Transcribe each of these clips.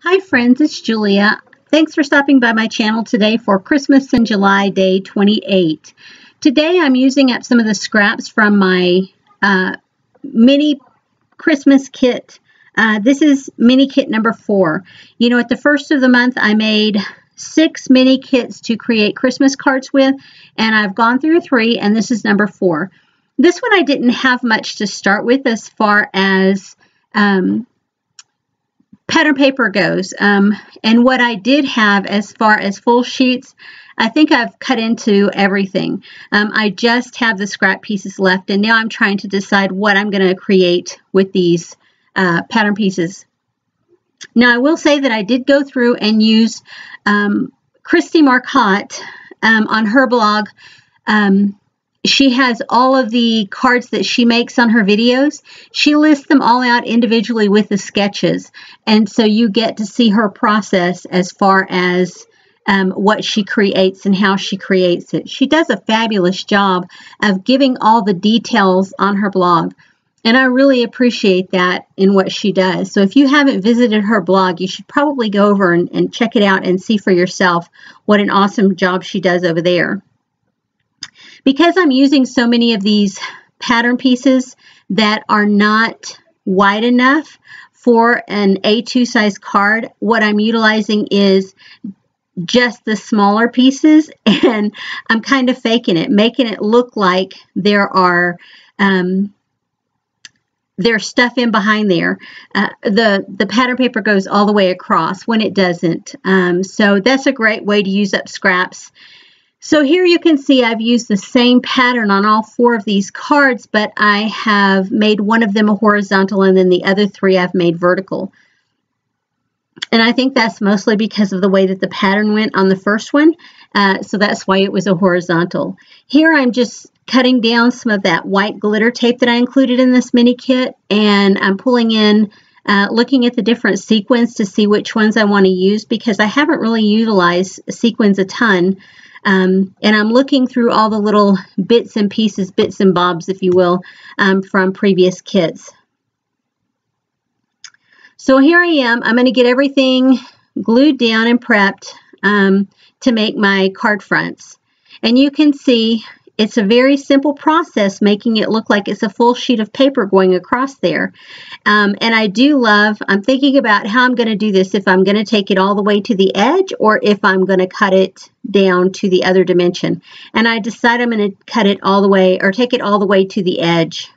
Hi friends, it's Julia. Thanks for stopping by my channel today for Christmas in July Day 28. Today I'm using up some of the scraps from my mini Christmas kit. This is mini kit number 4. You know, at the first of the month I made 6 mini kits to create Christmas cards with, and I've gone through 3, and this is number 4. This one I didn't have much to start with as far as pattern paper goes, and what I did have as far as full sheets, I think I've cut into everything. I just have the scrap pieces left, and now I'm trying to decide what I'm going to create with these pattern pieces. Now I will say that I did go through and use Christy Marcotte on her blog. She has all of the cards that she makes on her videos. She lists them all out individually with the sketches. And so you get to see her process as far as what she creates and how she creates it. She does a fabulous job of giving all the details on her blog. And I really appreciate that in what she does. So if you haven't visited her blog, you should probably go over and check it out and see for yourself what an awesome job she does over there. Because I'm using so many of these pattern pieces that are not wide enough for an A2 size card, what I'm utilizing is just the smaller pieces, and I'm kind of faking it, making it look like there's stuff in behind there. The pattern paper goes all the way across when it doesn't. So that's a great way to use up scraps. So here you can see I've used the same pattern on all 4 of these cards, but I have made one of them a horizontal, and then the other 3 I've made vertical. And I think that's mostly because of the way that the pattern went on the first one. So that's why it was a horizontal. Here I'm just cutting down some of that white glitter tape that I included in this mini kit, and I'm pulling in, looking at the different sequins to see which ones I want to use, because I haven't really utilized sequins a ton. And I'm looking through all the little bits and pieces, bits and bobs, if you will, from previous kits. So here I am. I'm going to get everything glued down and prepped to make my card fronts. And you can see it's a very simple process, making it look like it's a full sheet of paper going across there. And I do love, I'm thinking about how I'm going to do this, if I'm going to take it all the way to the edge or if I'm going to cut it down to the other dimension. And I decide I'm going to cut it all the way, or take it all the way to the edge.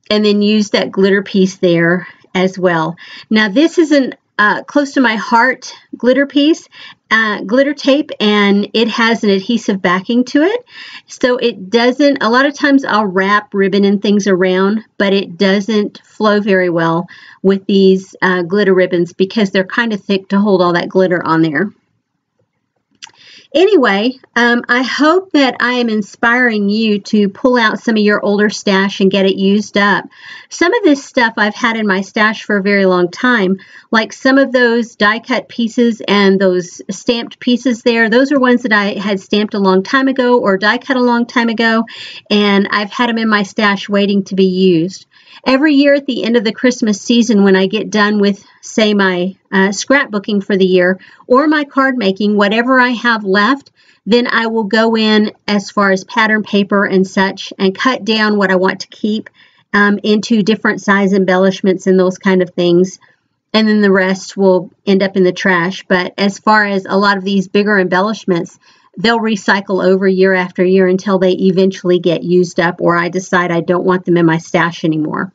And then use that glitter piece there as well. Now this is an close to my heart glitter piece, glitter tape, and it has an adhesive backing to it. So it doesn't, a lot of times I'll wrap ribbon and things around, but it doesn't flow very well with these glitter ribbons because they're kind of thick to hold all that glitter on there. Anyway, I hope that I am inspiring you to pull out some of your older stash and get it used up. Some of this stuff I've had in my stash for a very long time, like some of those die cut pieces and those stamped pieces there. Those are ones that I had stamped a long time ago or die cut a long time ago, and I've had them in my stash waiting to be used. Every year at the end of the Christmas season, when I get done with, say, my scrapbooking for the year or my card making, whatever I have left, then I will go in as far as pattern paper and such and cut down what I want to keep into different size embellishments and those kind of things. And then the rest will end up in the trash. But as far as a lot of these bigger embellishments, they'll recycle over year after year until they eventually get used up, or I decide I don't want them in my stash anymore.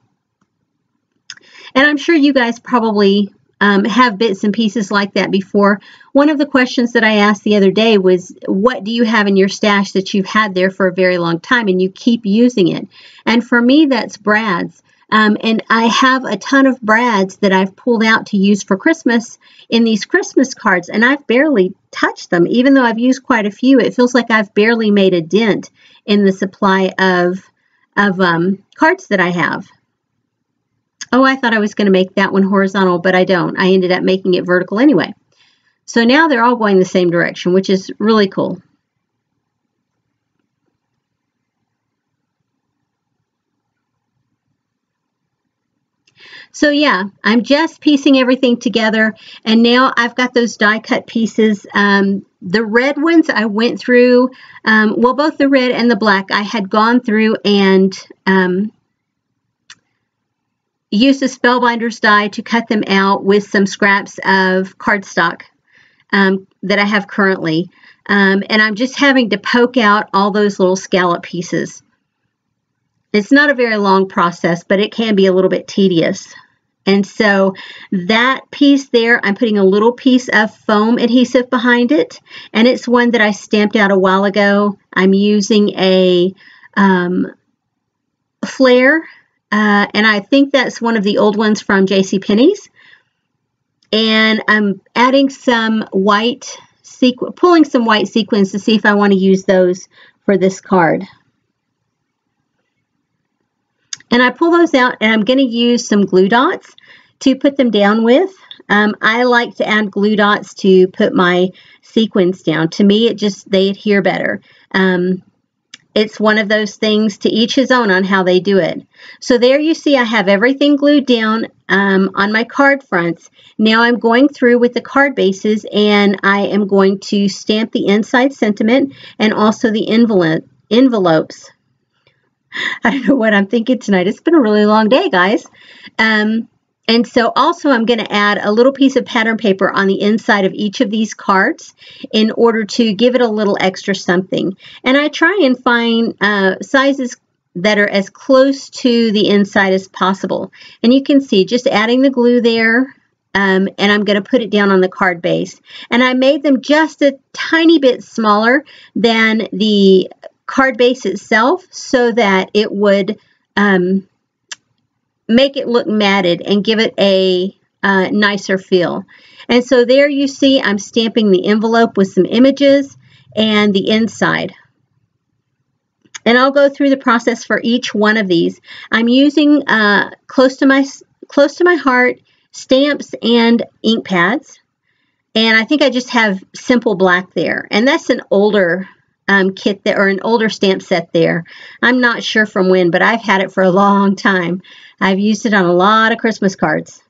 And I'm sure you guys probably have bits and pieces like that before. One of the questions that I asked the other day was, what do you have in your stash that you've had there for a very long time and you keep using it? And for me, that's brads. And I have a ton of brads that I've pulled out to use for Christmas in these Christmas cards, and I've barely touched them. Even though I've used quite a few, it feels like I've barely made a dent in the supply of cards that I have. Oh, I thought I was going to make that one horizontal, but I don't. I ended up making it vertical anyway. So now they're all going the same direction, which is really cool. So yeah, I'm just piecing everything together, and now I've got those die cut pieces. The red ones I went through, well, both the red and the black, I had gone through and used a Spellbinders die to cut them out with some scraps of cardstock that I have currently. And I'm just having to poke out all those little scallop pieces. It's not a very long process, but it can be a little bit tedious. And so that piece there, I'm putting a little piece of foam adhesive behind it. And it's one that I stamped out a while ago. I'm using a flare. And I think that's one of the old ones from JCPenney's. And I'm adding some white pulling some white sequins to see if I want to use those for this card. And I pull those out, and I'm going to use some glue dots to put them down with. I like to add glue dots to put my sequins down. To me, they adhere better. It's one of those things, to each his own on how they do it. So there you see I have everything glued down on my card fronts. Now I'm going through with the card bases, and I am going to stamp the inside sentiment and also the envelopes. I don't know what I'm thinking tonight. It's been a really long day, guys. And so also I'm going to add a little piece of pattern paper on the inside of each of these cards in order to give it a little extra something. And I try and find sizes that are as close to the inside as possible. And you can see just adding the glue there, and I'm going to put it down on the card base. And I made them just a tiny bit smaller than the card base itself so that it would make it look matted and give it a nicer feel. And so there you see I'm stamping the envelope with some images and the inside. And I'll go through the process for each one of these. I'm using close to my heart stamps and ink pads. And I think I just have simple black there. And that's an older kit there, or an older stamp set there. I'm not sure from when, but I've had it for a long time. I've used it on a lot of Christmas cards.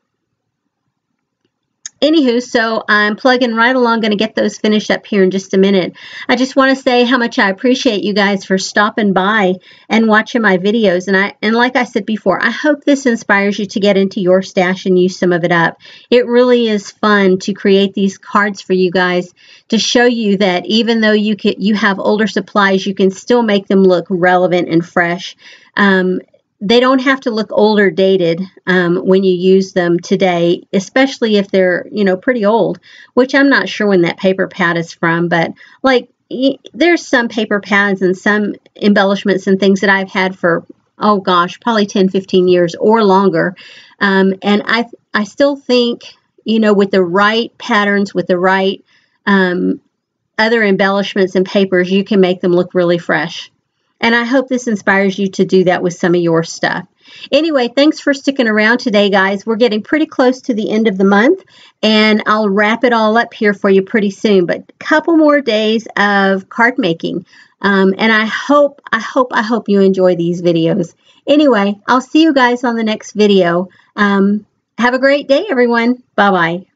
Anywho, so I'm plugging right along, going to get those finished up here in just a minute. I just want to say how much I appreciate you guys for stopping by and watching my videos. And like I said before, I hope this inspires you to get into your stash and use some of it up. It really is fun to create these cards for you guys to show you that even though you have older supplies, you can still make them look relevant and fresh. They don't have to look old or dated when you use them today, especially if they're, pretty old, which I'm not sure when that paper pad is from, but like there's some paper pads and some embellishments and things that I've had for, oh gosh, probably 10, 15 years or longer. And I still think, with the right patterns, with the right other embellishments and papers, you can make them look really fresh. And I hope this inspires you to do that with some of your stuff. Anyway, thanks for sticking around today, guys. We're getting pretty close to the end of the month, and I'll wrap it all up here for you pretty soon. But a couple more days of card making. And I hope you enjoy these videos. Anyway, I'll see you guys on the next video. Have a great day, everyone. Bye-bye.